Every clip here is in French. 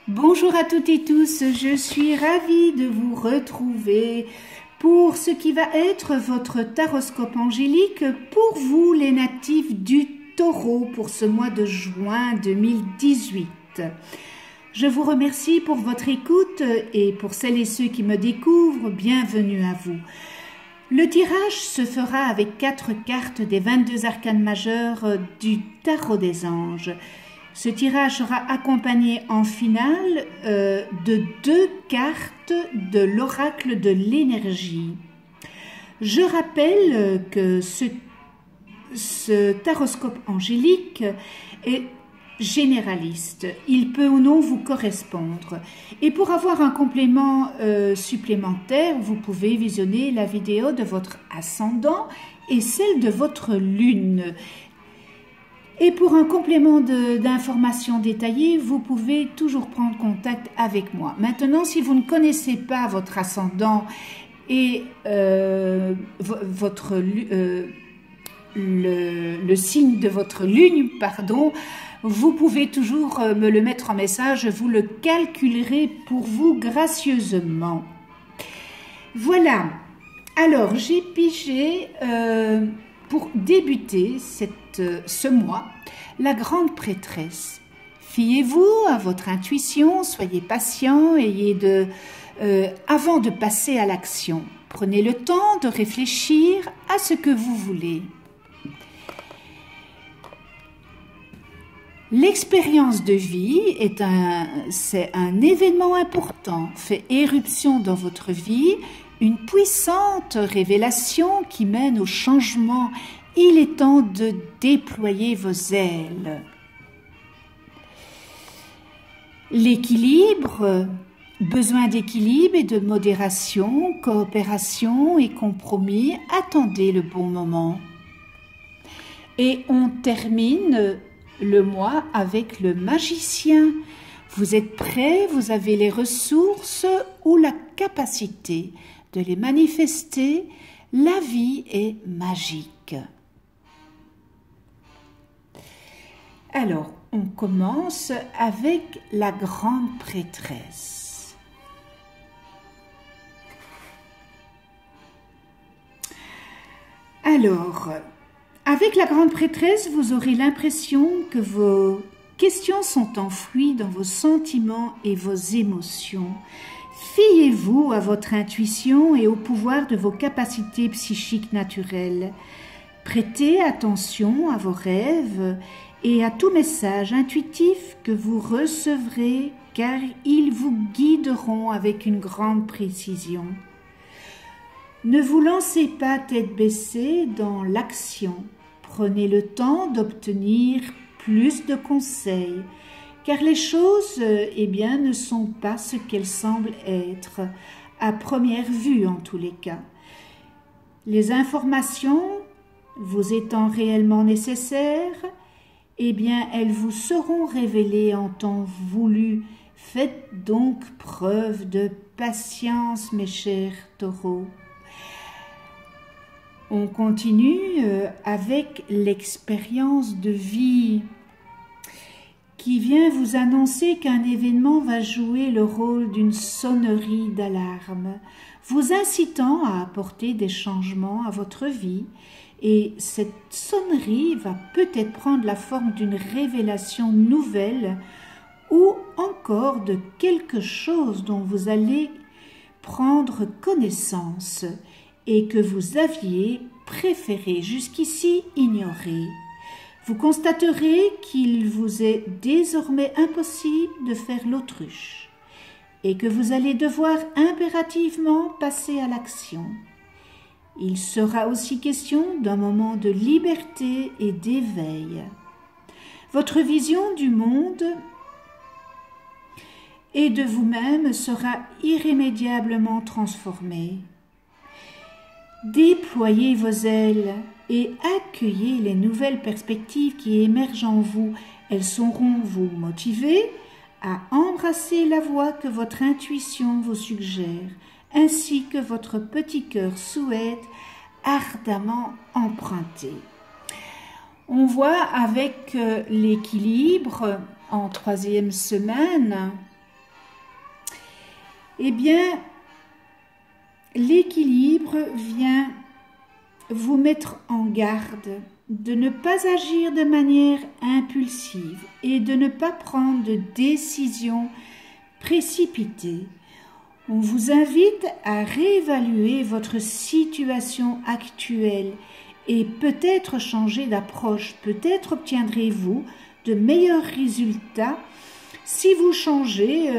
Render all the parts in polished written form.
Bonjour à toutes et tous, je suis ravie de vous retrouver pour ce qui va être votre taroscope angélique pour vous les natifs du Taureau pour ce mois de juin 2018. Je vous remercie pour votre écoute et pour celles et ceux qui me découvrent, bienvenue à vous. Le tirage se fera avec 4 cartes des 22 arcanes majeures du Tarot des Anges. Ce tirage sera accompagné en finale de 2 cartes de l'oracle de l'énergie. Je rappelle que ce taroscope angélique est généraliste. Il peut ou non vous correspondre. Et pour avoir un complément supplémentaire, vous pouvez visionner la vidéo de votre ascendant et celle de votre lune. Et pour un complément d'informations détaillées, vous pouvez toujours prendre contact avec moi. Maintenant, si vous ne connaissez pas votre ascendant et le signe de votre lune, pardon, vous pouvez toujours me le mettre en message, je vous le calculerai pour vous gracieusement. Voilà, alors j'ai pigé pour débuter ce mois, la grande prêtresse. Fiez-vous à votre intuition, soyez patient, avant de passer à l'action. Prenez le temps de réfléchir à ce que vous voulez. L'expérience de vie c'est un événement important, fait éruption dans votre vie, une puissante révélation qui mène au changement. Il est temps de déployer vos ailes. L'équilibre, besoin d'équilibre et de modération, coopération et compromis, attendez le bon moment. Et on termine le mois avec le magicien. Vous êtes prêts, vous avez les ressources ou la capacité de les manifester. La vie est magique. Alors, on commence avec la grande prêtresse. Alors, avec la grande prêtresse, vous aurez l'impression que vos questions sont enfouies dans vos sentiments et vos émotions. Fiez-vous à votre intuition et au pouvoir de vos capacités psychiques naturelles. Prêtez attention à vos rêves et à tout message intuitif que vous recevrez, car ils vous guideront avec une grande précision. Ne vous lancez pas tête baissée dans l'action. Prenez le temps d'obtenir plus de conseils, car les choses ne sont pas ce qu'elles semblent être, à première vue en tous les cas. Les informations vous étant réellement nécessaires, elles vous seront révélées en temps voulu. Faites donc preuve de patience, mes chers taureaux. On continue avec l'expérience de vie qui vient vous annoncer qu'un événement va jouer le rôle d'une sonnerie d'alarme, vous incitant à apporter des changements à votre vie. Et cette sonnerie va peut-être prendre la forme d'une révélation nouvelle ou encore de quelque chose dont vous allez prendre connaissance et que vous aviez préféré jusqu'ici ignorer. Vous constaterez qu'il vous est désormais impossible de faire l'autruche et que vous allez devoir impérativement passer à l'action. Il sera aussi question d'un moment de liberté et d'éveil. Votre vision du monde et de vous-même sera irrémédiablement transformée. Déployez vos ailes et accueillez les nouvelles perspectives qui émergent en vous. Elles sauront vous motiver à embrasser la voie que votre intuition vous suggère, ainsi que votre petit cœur souhaite ardemment emprunter. On voit avec l'équilibre en 3e semaine eh bien, l'équilibre vient vous mettre en garde de ne pas agir de manière impulsive et de ne pas prendre de décisions précipitées. On vous invite à réévaluer votre situation actuelle et peut-être changer d'approche. Peut-être obtiendrez-vous de meilleurs résultats si vous changez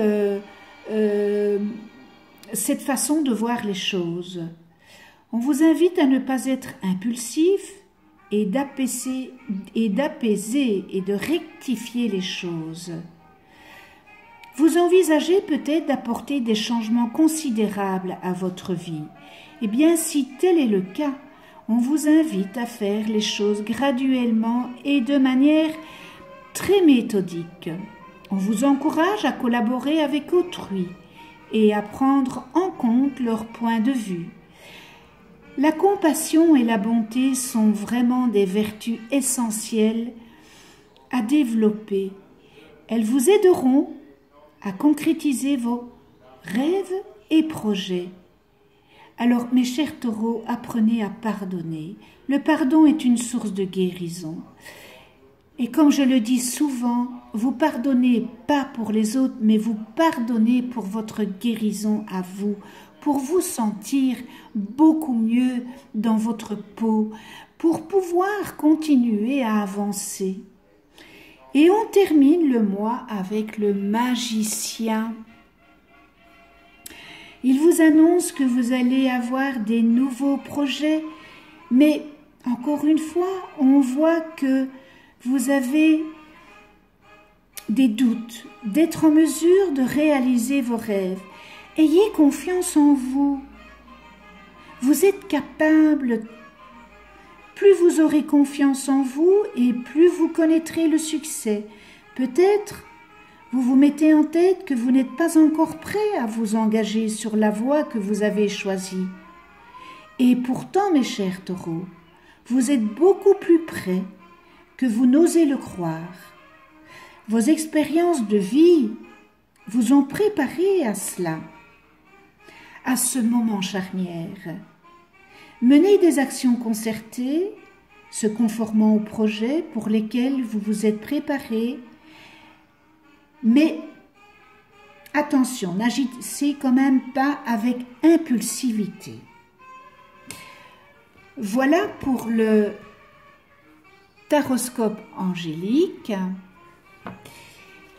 cette façon de voir les choses. On vous invite à ne pas être impulsif et d'apaiser et de rectifier les choses. Vous envisagez peut-être d'apporter des changements considérables à votre vie. Eh bien, si tel est le cas, on vous invite à faire les choses graduellement et de manière très méthodique. On vous encourage à collaborer avec autrui et à prendre en compte leur point de vue. La compassion et la bonté sont vraiment des vertus essentielles à développer. Elles vous aideront à concrétiser vos rêves et projets. Alors, mes chers taureaux, apprenez à pardonner. Le pardon est une source de guérison. Et comme je le dis souvent, vous pardonnez pas pour les autres, mais vous pardonnez pour votre guérison à vous, pour vous sentir beaucoup mieux dans votre peau, pour pouvoir continuer à avancer. Et on termine le mois avec le magicien. Il vous annonce que vous allez avoir des nouveaux projets, mais encore une fois, on voit que vous avez des doutes, d'être en mesure de réaliser vos rêves. Ayez confiance en vous. Vous êtes capable. Plus vous aurez confiance en vous et plus vous connaîtrez le succès. Peut-être vous vous mettez en tête que vous n'êtes pas encore prêt à vous engager sur la voie que vous avez choisie. Et pourtant, mes chers taureaux, vous êtes beaucoup plus prêts que vous n'osez le croire. Vos expériences de vie vous ont préparé à cela, à ce moment charnière. Menez des actions concertées, se conformant aux projets pour lesquels vous vous êtes préparé. Mais attention, n'agissez quand même pas avec impulsivité. Voilà pour le taroscope angélique.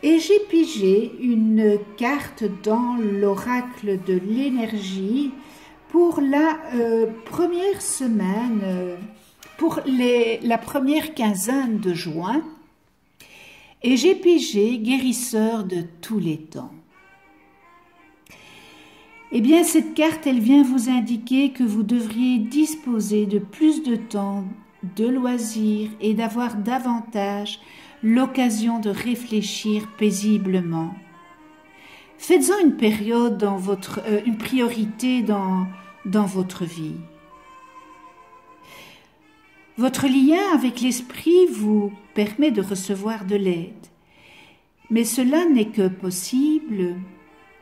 Et j'ai pigé une carte dans l'oracle de l'énergie pour la première semaine, pour la première quinzaine de juin. Et j'ai pigé guérisseur de tous les temps. Eh bien, cette carte, elle vient vous indiquer que vous devriez disposer de plus de temps, de loisirs et d'avoir davantage l'occasion de réfléchir paisiblement. Faites-en une période une priorité dans votre vie. Votre lien avec l'esprit vous permet de recevoir de l'aide, mais cela n'est que possible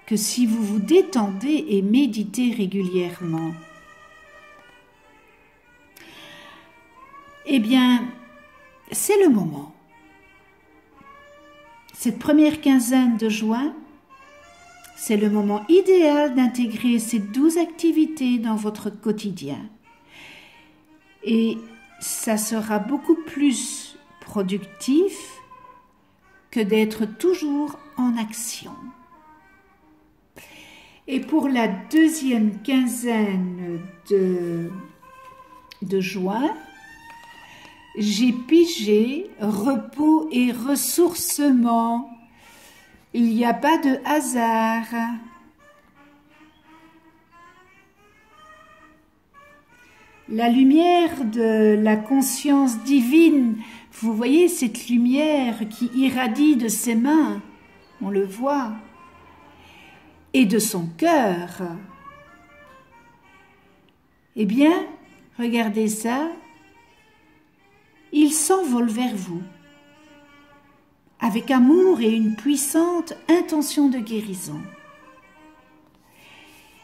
que si vous vous détendez et méditez régulièrement. Eh bien, c'est le moment. Cette première quinzaine de juin, c'est le moment idéal d'intégrer ces 12 activités dans votre quotidien. Et ça sera beaucoup plus productif que d'être toujours en action. Et pour la deuxième quinzaine de juin, j'ai pigé repos et ressourcement. Il n'y a pas de hasard. La lumière de la conscience divine, vous voyez cette lumière qui irradie de ses mains, on le voit, et de son cœur. Eh bien, regardez ça, il s'envole vers vous, avec amour et une puissante intention de guérison.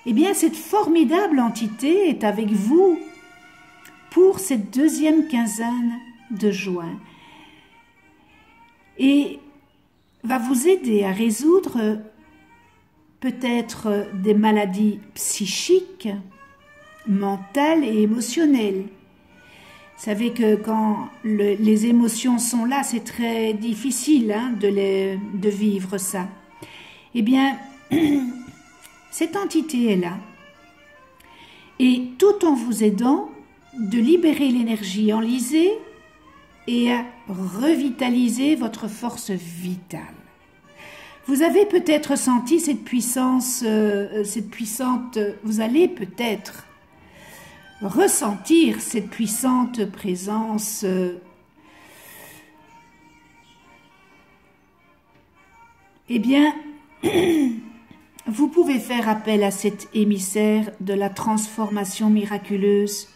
Eh bien, cette formidable entité est avec vous pour cette deuxième quinzaine de juin et va vous aider à résoudre peut-être des maladies psychiques, mentales et émotionnelles. Vous savez que quand les émotions sont là, c'est très difficile de vivre ça. Eh bien, cette entité est là. Et tout en vous aidant de libérer l'énergie enlisée et à revitaliser votre force vitale. Vous avez peut-être senti cette puissante, vous allez peut-être ressentir cette puissante présence eh bien, vous pouvez faire appel à cet émissaire de la transformation miraculeuse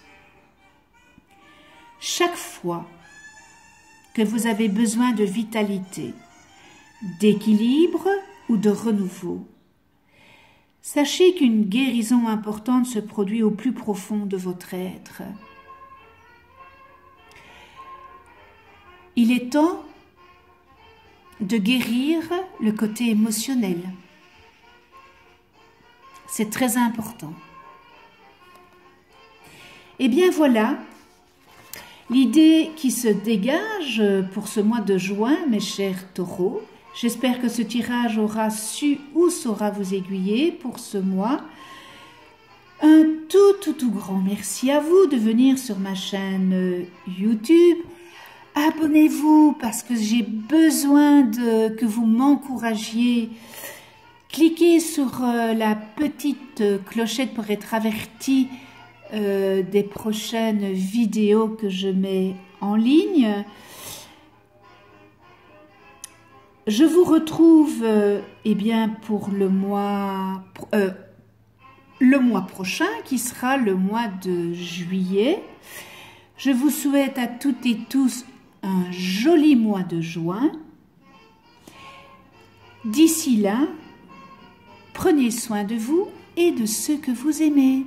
chaque fois que vous avez besoin de vitalité, d'équilibre ou de renouveau. Sachez qu'une guérison importante se produit au plus profond de votre être. Il est temps de guérir le côté émotionnel. C'est très important. Eh bien voilà, l'idée qui se dégage pour ce mois de juin, mes chers taureaux. J'espère que ce tirage aura su ou saura vous aiguiller pour ce mois. Un tout grand merci à vous de venir sur ma chaîne YouTube. Abonnez-vous parce que j'ai besoin que vous m'encouragiez. Cliquez sur la petite clochette pour être averti des prochaines vidéos que je mets en ligne. Je vous retrouve eh bien pour le mois prochain qui sera le mois de juillet. Je vous souhaite à toutes et tous un joli mois de juin. D'ici là, prenez soin de vous et de ceux que vous aimez.